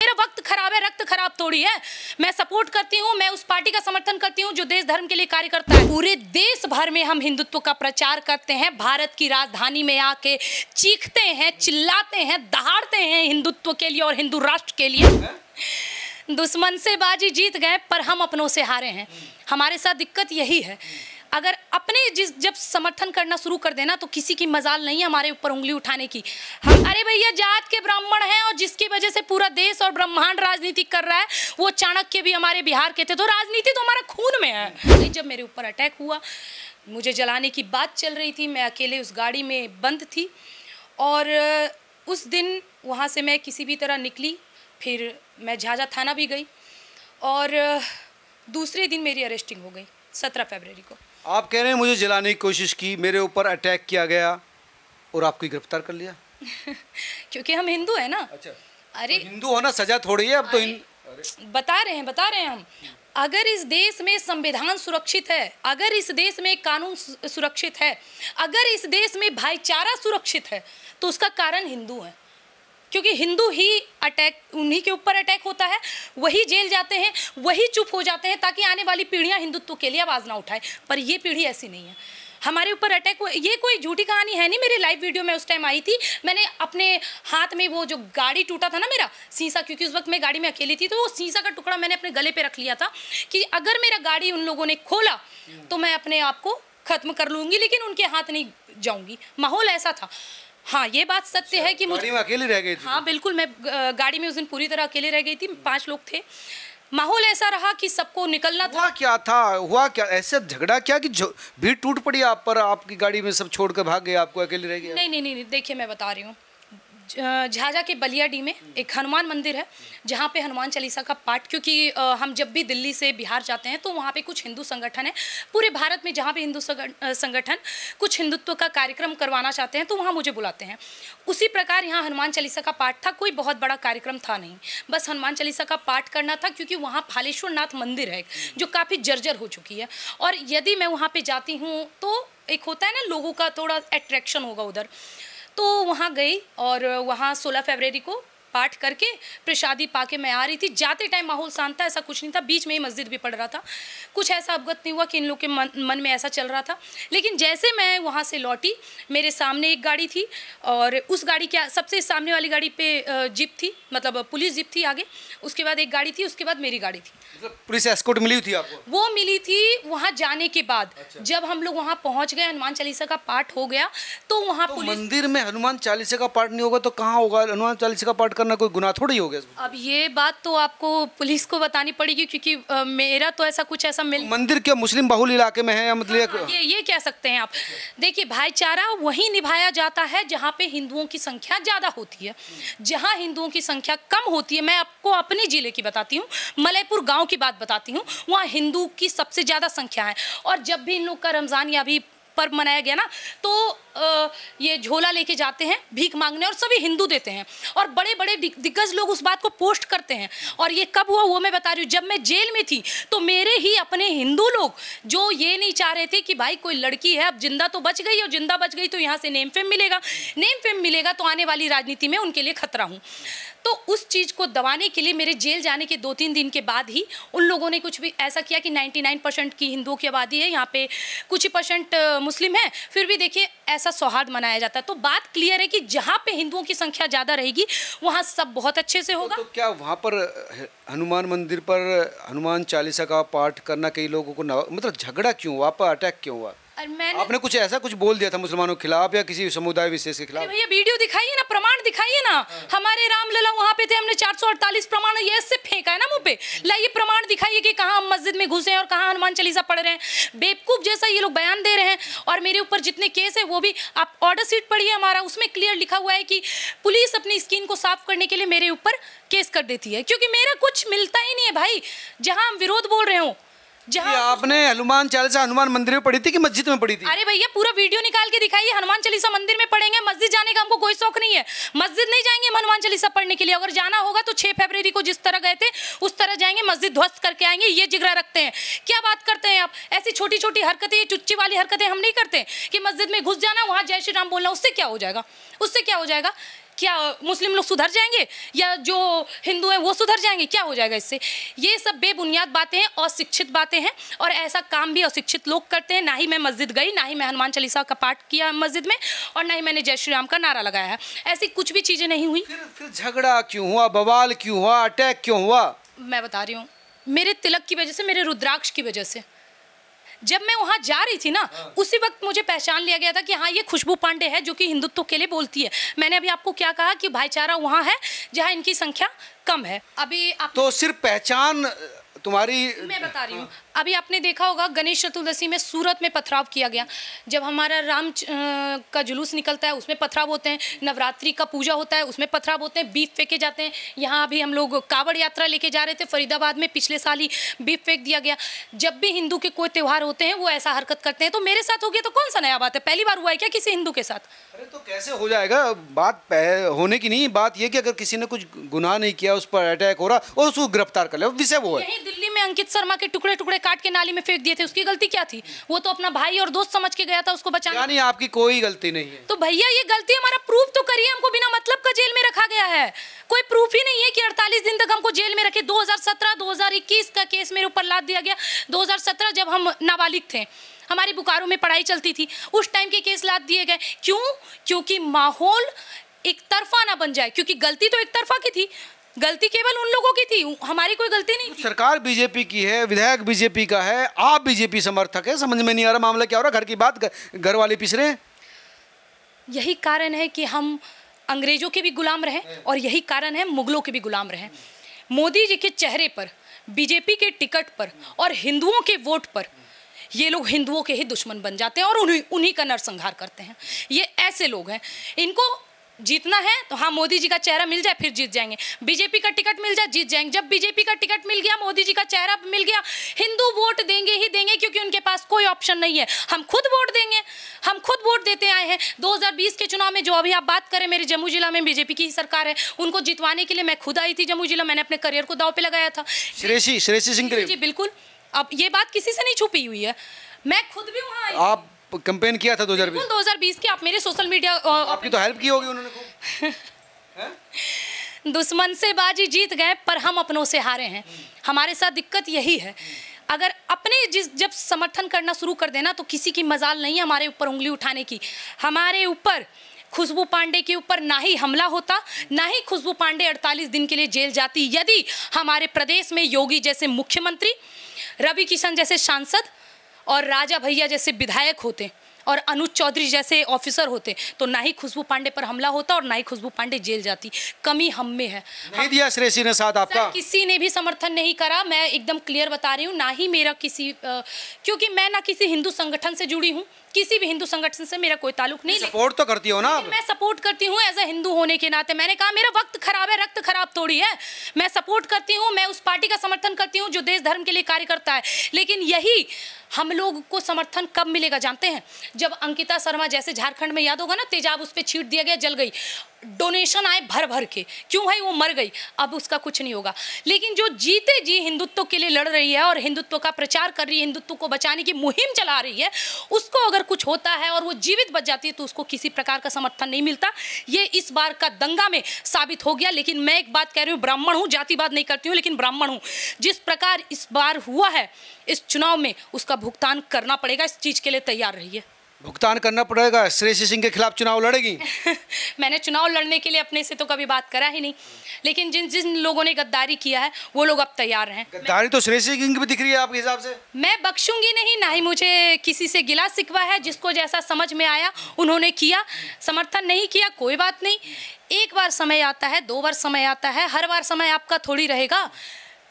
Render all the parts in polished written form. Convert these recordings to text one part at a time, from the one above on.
मेरा वक्त खराब है, रक्त खराब थोड़ी है। मैं सपोर्ट करती हूँ, मैं उस पार्टी का समर्थन करती हूँ जो देश धर्म के लिए कार्य करता है। पूरे देश भर में हम हिंदुत्व का प्रचार करते हैं, भारत की राजधानी में आके चीखते हैं, चिल्लाते हैं, दहाड़ते हैं हिंदुत्व के लिए और हिंदू राष्ट्र के लिए। दुश्मन से बाजी जीत गए पर हम अपनों से हारे हैं। हमारे साथ दिक्कत यही है, अगर अपने जब समर्थन करना शुरू कर देना तो किसी की मजाल नहीं है हमारे ऊपर उंगली उठाने की। हम अरे भैया जात के ब्राह्मण हैं और जिसकी वजह से पूरा देश और ब्रह्मांड राजनीति कर रहा है, वो चाणक्य भी हमारे बिहार के थे। तो राजनीति तो हमारा खून में है। जब मेरे ऊपर अटैक हुआ, मुझे जलाने की बात चल रही थी, मैं अकेले उस गाड़ी में बंद थी और उस दिन वहाँ से मैं किसी भी तरह निकली। फिर मैं झाझा थाना भी गई और दूसरे दिन मेरी अरेस्टिंग हो गई 17 फरवरी को। आप कह रहे हैं मुझे जलाने की कोशिश की, मेरे ऊपर अटैक किया गया और आपको गिरफ्तार कर लिया? क्योंकि हम हिंदू हैं ना। अच्छा, अरे तो हिंदू होना सजा थोड़ी है। अब तो बता रहे हैं हम, अगर इस देश में संविधान सुरक्षित है, अगर इस देश में कानून सुरक्षित है, अगर इस देश में भाईचारा सुरक्षित है, तो उसका कारण हिंदू है। क्योंकि हिंदू ही उन्हीं के ऊपर अटैक होता है, वही जेल जाते हैं, वही चुप हो जाते हैं ताकि आने वाली पीढ़ियां हिंदुत्व के लिए आवाज़ ना उठाए। पर ये पीढ़ी ऐसी नहीं है, हमारे ऊपर अटैक हुआ। ये कोई झूठी कहानी है नहीं। मेरी लाइव वीडियो में उस टाइम आई थी, मैंने अपने हाथ में वो जो गाड़ी टूटा था ना मेरा शीशा, क्योंकि उस वक्त मैं गाड़ी में अकेली थी, तो वो शीशा का टुकड़ा मैंने अपने गले पे रख लिया था कि अगर मेरा गाड़ी उन लोगों ने खोला तो मैं अपने आप को खत्म कर लूँगी, लेकिन उनके हाथ नहीं जाऊँगी। माहौल ऐसा था। हाँ, ये बात सत्य है कि गाड़ी में अकेले रह गई थी? हाँ बिल्कुल, मैं गाड़ी में उस दिन पूरी तरह अकेले रह गई थी। 5 लोग थे। माहौल ऐसा रहा कि सबको निकलना था। हुआ क्या ऐसा झगड़ा क्या कि भीड़ टूट पड़ी आप पर, आपकी गाड़ी में सब छोड़ कर भाग गए, आपको अकेले रह गए? नहीं, देखिए मैं बता रही हूँ। झाझा के बलियाडी में एक हनुमान मंदिर है जहाँ पे हनुमान चालीसा का पाठ, क्योंकि हम जब भी दिल्ली से बिहार जाते हैं तो वहाँ पे कुछ हिंदू संगठन है, पूरे भारत में जहाँ पे हिंदू संगठन कुछ हिंदुत्व का कार्यक्रम करवाना चाहते हैं तो वहाँ मुझे बुलाते हैं। उसी प्रकार यहाँ हनुमान चालीसा का पाठ था। कोई बहुत बड़ा कार्यक्रम था नहीं, बस हनुमान चालीसा का पाठ करना था, क्योंकि वहाँ फालेश्वर नाथ मंदिर है जो काफ़ी जर्जर हो चुकी है। और यदि मैं वहाँ पर जाती हूँ तो एक होता है ना, लोगों का थोड़ा अट्रैक्शन होगा उधर। तो वहाँ गई और वहाँ 16 फरवरी को पाठ करके प्रसादी पाके मैं आ रही थी। जाते टाइम माहौल शांत था, ऐसा कुछ नहीं था। बीच में ही मस्जिद भी पढ़ रहा था। कुछ ऐसा अवगत नहीं हुआ कि इन लोग के मन में ऐसा चल रहा था। लेकिन जैसे मैं वहाँ से लौटी, मेरे सामने एक गाड़ी थी और उस गाड़ी के सबसे सामने वाली गाड़ी पे जीप थी, मतलब पुलिस जीप थी आगे। उसके बाद एक गाड़ी थी, उसके बाद मेरी गाड़ी थी। मतलब पुलिस एस्कॉर्ट मिली थी आपको? वो मिली थी वहाँ जाने के बाद। अच्छा। जब हम लोग वहाँ पहुँच गए, हनुमान चालीसा का पाठ हो गया तो वहाँ पुलिस। मंदिर में हनुमान चालीसा का पाठ नहीं होगा तो कहाँ होगा? हनुमान चालीसा का पाठ करना कोई गुनाह थोड़ी हो गया? अब ये बात तो आपको पुलिस को बतानी पड़ेगी, क्योंकि मेरा तो ऐसा कुछ मंदिर क्या मुस्लिम बहुल इलाके में है या मतलब? हाँ, ये कह सकते हैं आप। देखिए, भाईचारा वहीं निभाया जाता है जहाँ पे हिंदुओं की संख्या ज़्यादा होती है। जहाँ हिंदुओं की संख्या कम होती है, मैं आपको अपने जिले की बताती हूँ, मलयपुर गाँव की बात बताती हूँ, वहाँ हिंदू की सबसे ज़्यादा संख्या है। और जब भी इन लोग का रमज़ान या भी पर्व मनाया गया ना, तो ये झोला लेके जाते हैं भीख मांगने और सभी हिंदू देते हैं और बड़े बड़े दिग्गज लोग उस बात को पोस्ट करते हैं। और ये कब हुआ वो मैं बता रही हूँ, जब मैं जेल में थी तो मेरे ही अपने हिंदू लोग जो ये नहीं चाह रहे थे कि भाई कोई लड़की है अब जिंदा तो बच गई, और जिंदा बच गई तो यहाँ से नेम फेम मिलेगा तो आने वाली राजनीति में उनके लिए खतरा हूँ। तो उस चीज़ को दबाने के लिए मेरे जेल जाने के 2-3 दिन के बाद ही उन लोगों ने कुछ भी ऐसा किया कि 99% की हिंदुओं की आबादी है यहाँ पे, कुछ ही परसेंट मुस्लिम है, फिर भी देखिए ऐसा सौहार्द मनाया जाता है। तो बात क्लियर है कि जहाँ पे हिंदुओं की संख्या ज़्यादा रहेगी वहाँ सब बहुत अच्छे से होगा। तो क्या वहाँ पर हनुमान मंदिर पर हनुमान चालीसा का पाठ करना कई लोगों को मतलब झगड़ा क्यों हुआ, पर अटैक क्यों हुआ? आपने कुछ ऐसा कुछ बोल दिया था मुसलमानों के खिलाफ या किसी समुदाय विशेष के खिलाफ? भैया वीडियो दिखाइए ना, प्रमाण दिखाइए ना। हमारे रामलला वहाँ पे थे, हमने 448 प्रमाण ये ऐसे फेंका है ना मुंह पे। लाइए प्रमाण दिखाइए कि कहाँ हम मस्जिद में घुसे हैं और कहाँ हनुमान चालीसा पढ़ रहे हैं। बेवकूफ जैसा ये लोग बयान दे रहे हैं। और मेरे ऊपर जितने केस है वो भी आप ऑर्डर शीट पढ़िए हमारा, उसमें क्लियर लिखा हुआ है कि पुलिस अपनी स्किन को साफ करने के लिए मेरे ऊपर केस कर देती है, क्योंकि मेरा कुछ मिलता ही नहीं है भाई। जहाँ हम विरोध बोल रहे हो, जहाँ आपने हनुमान चालीसा हनुमान मंदिर में पढ़ी थी कि मस्जिद में पढ़ी थी? अरे भैया पूरा वीडियो निकाल के दिखाइए। हनुमान चालीसा मंदिर में पढ़ेंगे, मस्जिद जाने का हमको कोई शौक नहीं है। मस्जिद नहीं जाएंगे हम हनुमान चालीसा पढ़ने के लिए। अगर जाना होगा तो 6 फरवरी को जिस तरह गए थे उस तरह जाएंगे, मस्जिद ध्वस्त करके आएंगे। ये जिगरा रखते हैं? क्या बात करते हैं आप? ऐसी छोटी छोटी हरकतें, चुच्ची वाली हरकतें हम नहीं करते कि मस्जिद में घुस जाना, वहाँ जय श्री राम बोलना। उससे क्या हो जाएगा? क्या मुस्लिम लोग सुधर जाएंगे या जो हिंदू हैं वो सुधर जाएंगे? क्या हो जाएगा इससे? ये सब बेबुनियाद बातें हैं, अशिक्षित बातें हैं, और ऐसा काम भी अशिक्षित लोग करते हैं। ना ही मैं मस्जिद गई, ना ही मैं हनुमान चालीसा का पाठ किया मस्जिद में, और ना ही मैंने जय श्री राम का नारा लगाया है। ऐसी कुछ भी चीज़ें नहीं हुई। फिर झगड़ा क्यों हुआ, बवाल क्यों हुआ, अटैक क्यों हुआ? मैं बता रही हूँ, मेरे तिलक की वजह से, मेरे रुद्राक्ष की वजह से। जब मैं वहाँ जा रही थी ना, उसी वक्त मुझे पहचान लिया गया था कि हाँ, ये खुशबू पांडे है जो कि हिंदुत्व के लिए बोलती है। मैंने अभी आपको क्या कहा कि भाईचारा वहाँ है जहाँ इनकी संख्या कम है। अभी आप तो सिर्फ पहचान तुम्हारी, मैं बता रही हूँ, अभी आपने देखा होगा गणेश चतुर्दशी में सूरत में पथराव किया गया। जब हमारा राम का जुलूस निकलता है उसमें पथराव होते हैं, नवरात्रि का पूजा होता है उसमें पथराव होते हैं, बीफ फेंके जाते हैं। यहाँ अभी हम लोग कावड़ यात्रा लेके जा रहे थे फरीदाबाद में, पिछले साल ही बीफ फेंक दिया गया। जब भी हिंदू के कोई त्यौहार होते हैं वो ऐसा हरकत करते हैं। तो मेरे साथ हो गया तो कौन सा नया बात है? पहली बार हुआ है क्या किसी हिंदू के साथ? अरे तो कैसे हो जाएगा? बात होने की नहीं, बात ये कि अगर किसी ने कुछ गुनाह नहीं किया, उस पर अटैक हो रहा और उसको गिरफ्तार कर ले, विषय वो है। यही दिल्ली में अंकित शर्मा के टुकड़े टुकड़े काट के नाली में फेंक दिए थे, उसकी गलती क्या थी? वो तो अपना भाई और दोस्त समझ के गया था उसको बचाने। यानी आपकी कोई गलती नहीं है? तो भैया ये गलती हमारा प्रूफ तो करिए। हमको बिना मतलब का जेल में रखा गया है, कोई प्रूफ ही नहीं है कि 48 दिन तक हमको जेल में रखे। 2017-2021 का केस मेरे ऊपर लाद दिया गया। 2017 जब हम नाबालिग थे, हमारी बोकारो में पढ़ाई चलती थी, उस टाइम के केस लाद दिए गए। क्यों? क्योंकि माहौल एक तरफा ना बन जाए, क्योंकि गलती तो एक तरफा की थी, गलती केवल उन लोगों की थी, हमारी कोई गलती नहीं थी। सरकार बीजेपी की है, विधायक बीजेपी का है, आप बीजेपी समर्थक है, समझ में नहीं आ रहा मामला क्या हो रहा? घर की बात घर वाले पिस रहे हैं। यही कारण है कि हम अंग्रेजों के भी गुलाम रहे, और यही कारण है मुगलों के भी गुलाम रहे। मोदी जी के चेहरे पर, बीजेपी के टिकट पर और हिंदुओं के वोट पर ये लोग हिंदुओं के ही दुश्मन बन जाते हैं और उन्हीं का नरसंहार करते हैं। ये ऐसे लोग हैं, इनको जीतना है तो हाँ, मोदी जी का चेहरा मिल जाए फिर जीत जाएंगे। बीजेपी का टिकट मिल जाए जीत जाएंगे। जब बीजेपी का टिकट मिल गया, मोदी जी का चेहरा मिल गया, हिंदू वोट देंगे ही देंगे, क्योंकि उनके पास कोई ऑप्शन नहीं है। हम खुद वोट देंगे, हम खुद वोट देते आए हैं। 2020 के चुनाव में जो अभी आप बात करें, मेरे जम्मू जिला में बीजेपी की ही सरकार है, उनको जितवाने के लिए मैं खुद आई थी जम्मू जिला। मैंने अपने करियर को दांव पे लगाया था। श्रेयसी सिंह जी बिल्कुल, अब ये बात किसी से नहीं छुपी हुई है, मैं खुद भी वहाँ आई। आप कैंपेन किया था 2020 की, आप मेरे सोशल मीडिया, आपकी तो हेल्प की होगी उन्होंने खूब। दुश्मन से बाजी जीत गए पर हम अपनों से हारे हैं। हमारे साथ दिक्कत यही है, अगर अपने जब समर्थन करना शुरू कर देना तो किसी की मजाल नहीं है हमारे ऊपर उंगली उठाने की। हमारे ऊपर खुशबू पांडे के ऊपर ना ही हमला होता, ना ही खुशबू पांडे 48 दिन के लिए जेल जाती, यदि हमारे प्रदेश में योगी जैसे मुख्यमंत्री, रवि किशन जैसे सांसद और राजा भैया जैसे विधायक होते और अनुज चौधरी जैसे ऑफिसर होते, तो ना ही खुशबू पांडे पर हमला होता और ना ही खुशबू पांडे जेल जाती। कमी हम में है। नहीं दिया श्रेयसी ने साथ आपका? किसी ने भी समर्थन नहीं करा। मैं एकदम क्लियर बता रही हूँ, ना ही मेरा किसी क्योंकि मैं ना किसी हिंदू संगठन से जुड़ी हूँ, किसी भी हिंदू संगठन से मेरा कोई ताल्लुक नहीं। सपोर्ट तो करती हो ना? मैं सपोर्ट करती हूँ एज ए हिंदू होने के नाते। मैंने कहा मेरा वक्त खराब है, रक्त खराब थोड़ी है। मैं सपोर्ट करती हूँ, मैं उस पार्टी का समर्थन करती हूँ जो देश धर्म के लिए कार्य करता है। लेकिन यही हम लोग को समर्थन कब मिलेगा जानते हैं? जब अंकिता शर्मा जैसे, झारखंड में याद होगा ना, तेजाब उस पर छीट दिया गया, जल गई, डोनेशन आए भर भर के, क्यों भाई? वो मर गई, अब उसका कुछ नहीं होगा। लेकिन जो जीते जी हिंदुत्व के लिए लड़ रही है और हिंदुत्व का प्रचार कर रही है, हिंदुत्व को बचाने की मुहिम चला रही है, उसको अगर कुछ होता है और वो जीवित बच जाती है तो उसको किसी प्रकार का समर्थन नहीं मिलता। ये इस बार का दंगा में साबित हो गया। लेकिन मैं एक बात कह रही हूँ, ब्राह्मण हूँ, जातिवाद नहीं करती हूँ, लेकिन ब्राह्मण हूँ। जिस प्रकार इस बार हुआ है इस चुनाव में, उसका भुगतान करना पड़ेगा। इस चीज़ के लिए तैयार रहिए। भुगतान करना पड़ेगा। श्रेयसी सिंह के खिलाफ चुनाव लड़ेगी? मैंने चुनाव लड़ने के लिए अपने से तो कभी बात करा ही नहीं, लेकिन जिन जिन लोगों ने गद्दारी किया है वो लोग अब तैयार हैं। गद्दारी तो श्रेयसी सिंह भी दिख रही है आपके हिसाब से? मैं बख्शूंगी नहीं, ना ही मुझे किसी से गिला शिकवा है। जिसको जैसा समझ में आया उन्होंने किया, समर्थन नहीं किया कोई बात नहीं। एक बार समय आता है, 2 बार समय आता है, हर बार समय आपका थोड़ी रहेगा।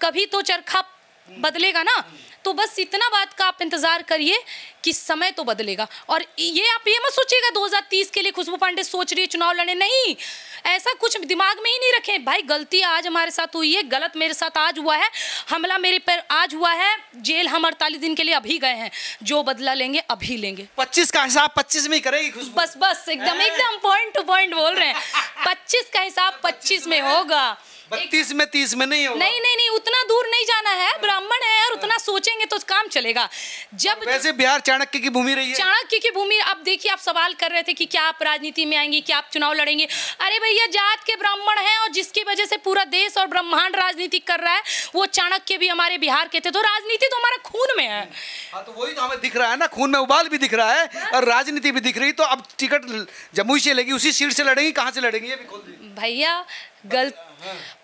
कभी तो चरखा बदलेगा ना, तो बस इतना बात का आप इंतजार करिए कि समय तो बदलेगा। और ये आप ये मत सोचिएगा 2030 के लिए खुशबू पांडे सोच रही है चुनाव लड़ने, नहीं, ऐसा कुछ दिमाग में ही नहीं रखें भाई। गलती आज हमारे साथ हुई है, गलत मेरे साथ आज हुआ है, हमला मेरे पर आज हुआ है, जेल हम 48 दिन के लिए अभी गए हैं, जो बदला लेंगे अभी लेंगे। 25 का हिसाब 25 में ही करेगी खुशबू? बस एकदम पॉइंट टू पॉइंट बोल रहे हैं। 25 का हिसाब 25 में होगा। 32 में 30 में नहीं होगा। नहीं नहीं नहीं, उतना दूर नहीं जाना है, ब्राह्मण है और उतना सोचेंगे तो काम चलेगा। जब वैसे बिहार चाणक्य की भूमि रही है, चाणक्य की भूमि। अब देखिए, आप सवाल कर रहे थे कि क्या आप राजनीति में आएंगी, क्या आप चुनाव लड़ेंगे। अरे भैया, जात के ब्राह्मण हैं और जिसकी वजह से पूरा देश और ब्रह्मांड राजनीति कर रहा है, वो चाणक्य भी हमारे बिहार के थे। तो राजनीति तो हमारा खून में है। हाँ, तो वही तो हमें दिख रहा है ना, खून में उबाल भी दिख रहा है और राजनीति भी दिख रही। तो अब टिकट जमुई से लेगी, उसी सीट से लड़ेंगी, कहाँ से लड़ेंगी ये भी खोल दीजिए भैया।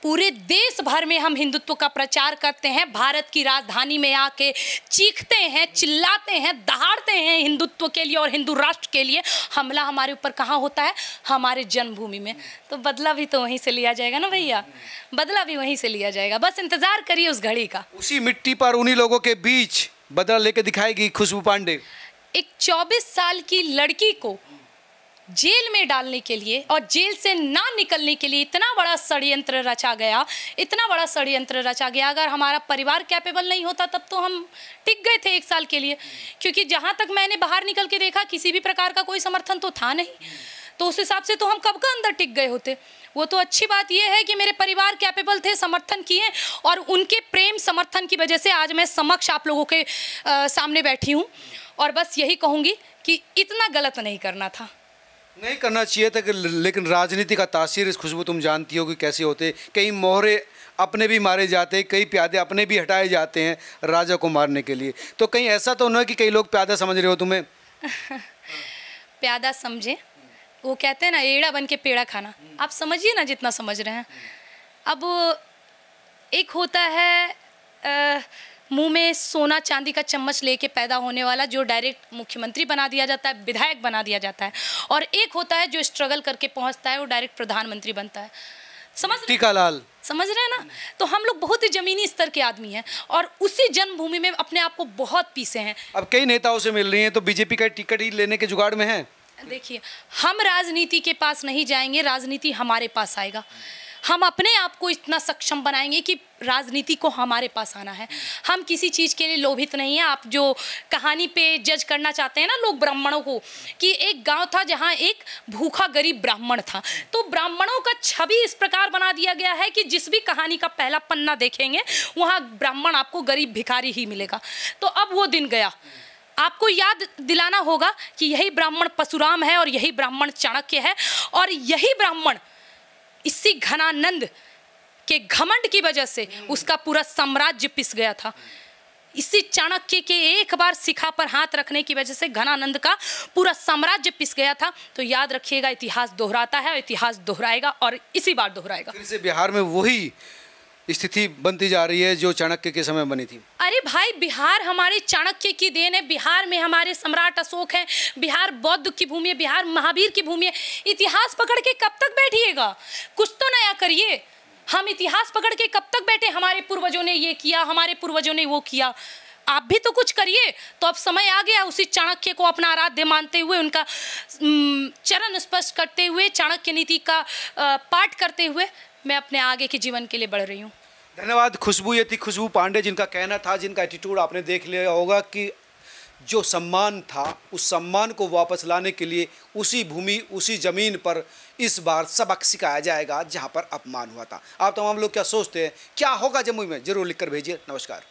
पूरे देश भर में हम हिंदुत्व का प्रचार करते हैं, भारत की राजधानी में आके चीखते हैं, चिल्लाते हैं, दहाड़ते हैं हिंदुत्व के लिए और हिंदू राष्ट्र के लिए। हमला हमारे ऊपर कहाँ होता है? हमारे जन्मभूमि में। तो बदला भी तो वहीं से लिया जाएगा ना भैया, बदला भी वहीं से लिया जाएगा। बस इंतजार करिए उस घड़ी का। उसी मिट्टी पर उन्हीं लोगों के बीच बदला लेके दिखाएगी खुशबू पांडे। एक 24 साल की लड़की को जेल में डालने के लिए और जेल से ना निकलने के लिए इतना बड़ा षड्यंत्र रचा गया, इतना बड़ा षड्यंत्र रचा गया। अगर हमारा परिवार कैपेबल नहीं होता तब तो हम टिक गए थे 1 साल के लिए, क्योंकि जहाँ तक मैंने बाहर निकल के देखा किसी भी प्रकार का कोई समर्थन तो था नहीं। तो उस हिसाब से तो हम कब का अंदर टिक गए होते। वो तो अच्छी बात यह है कि मेरे परिवार कैपेबल थे, समर्थन किए, और उनके प्रेम समर्थन की वजह से आज मैं समक्ष आप लोगों के सामने बैठी हूँ। और बस यही कहूँगी कि इतना गलत नहीं करना था, नहीं करना चाहिए था। लेकिन राजनीति का तासीर इस खुशबू तुम जानती हो कि कैसे होते। कई मोहरे अपने भी मारे जाते हैं, कई प्यादे अपने भी हटाए जाते हैं राजा को मारने के लिए। तो कहीं ऐसा तो नहीं कि कई लोग प्यादा समझ रहे हो तुम्हें? प्यादा समझे, वो कहते हैं ना, एड़ा बन के पेड़ा खाना। आप समझिए ना जितना समझ रहे हैं। अब एक होता है मुंह में सोना चांदी का चम्मच लेके पैदा होने वाला, जो डायरेक्ट मुख्यमंत्री बना दिया जाता है, विधायक बना दिया जाता है, और एक होता है जो स्ट्रगल करके पहुंचता है, वो डायरेक्ट प्रधानमंत्री बनता है। समझ रहे हैं ना? तो हम लोग बहुत ही जमीनी स्तर के आदमी हैं और उसी जन्मभूमि में अपने आप को बहुत पीसे हैं। अब कई नेताओं से मिल रही हैं, तो बीजेपी का टिकट ही लेने के जुगाड़ में है। देखिए, हम राजनीति के पास नहीं जाएंगे, राजनीति हमारे पास आएगा। हम अपने आप को इतना सक्षम बनाएंगे कि राजनीति को हमारे पास आना है। हम किसी चीज़ के लिए लोभित नहीं है। आप जो कहानी पे जज करना चाहते हैं ना लोग ब्राह्मणों को, कि एक गांव था जहां एक भूखा गरीब ब्राह्मण था, तो ब्राह्मणों का छवि इस प्रकार बना दिया गया है कि जिस भी कहानी का पहला पन्ना देखेंगे वहाँ ब्राह्मण आपको गरीब भिखारी ही मिलेगा। तो अब वो दिन गया। आपको याद दिलाना होगा कि यही ब्राह्मण परशुराम है और यही ब्राह्मण चाणक्य है, और यही ब्राह्मण इसी घनानंद के घमंड की वजह से उसका पूरा साम्राज्य पिस गया था। इसी चाणक्य के एक बार शिखा पर हाथ रखने की वजह से घनानंद का पूरा साम्राज्य पिस गया था। तो याद रखिएगा, इतिहास दोहराता है और इतिहास दोहराएगा और इसी बार दोहराएगा। फिर से बिहार में वही स्थिति बनती जा रही है जो चाणक्य के समय बनी थी। अरे भाई, बिहार हमारे चाणक्य की देन है। बिहार में हमारे सम्राट अशोक हैं, बिहार बौद्ध की भूमि है, बिहार महावीर की भूमि है। इतिहास पकड़ के कब तक बैठिएगा? कुछ तो नया करिए। हम इतिहास पकड़ के कब तक बैठे? हमारे पूर्वजों ने ये किया, हमारे पूर्वजों ने वो किया। आप भी तो कुछ करिए। तो अब समय आ गया उसी चाणक्य को अपना आराध्य मानते हुए, उनका चरण स्पर्श करते हुए, चाणक्य नीति का पाठ करते हुए मैं अपने आगे के जीवन के लिए बढ़ रही हूँ। धन्यवाद खुशबू। ये थी खुशबू पांडे, जिनका कहना था, जिनका एटीट्यूड आपने देख लिया होगा कि जो सम्मान था उस सम्मान को वापस लाने के लिए उसी भूमि, उसी ज़मीन पर इस बार सबक सिखाया जाएगा जहां पर अपमान हुआ था। आप तमाम लोग क्या सोचते हैं, क्या होगा जमुई में? जरूर लिखकर भेजिए। नमस्कार।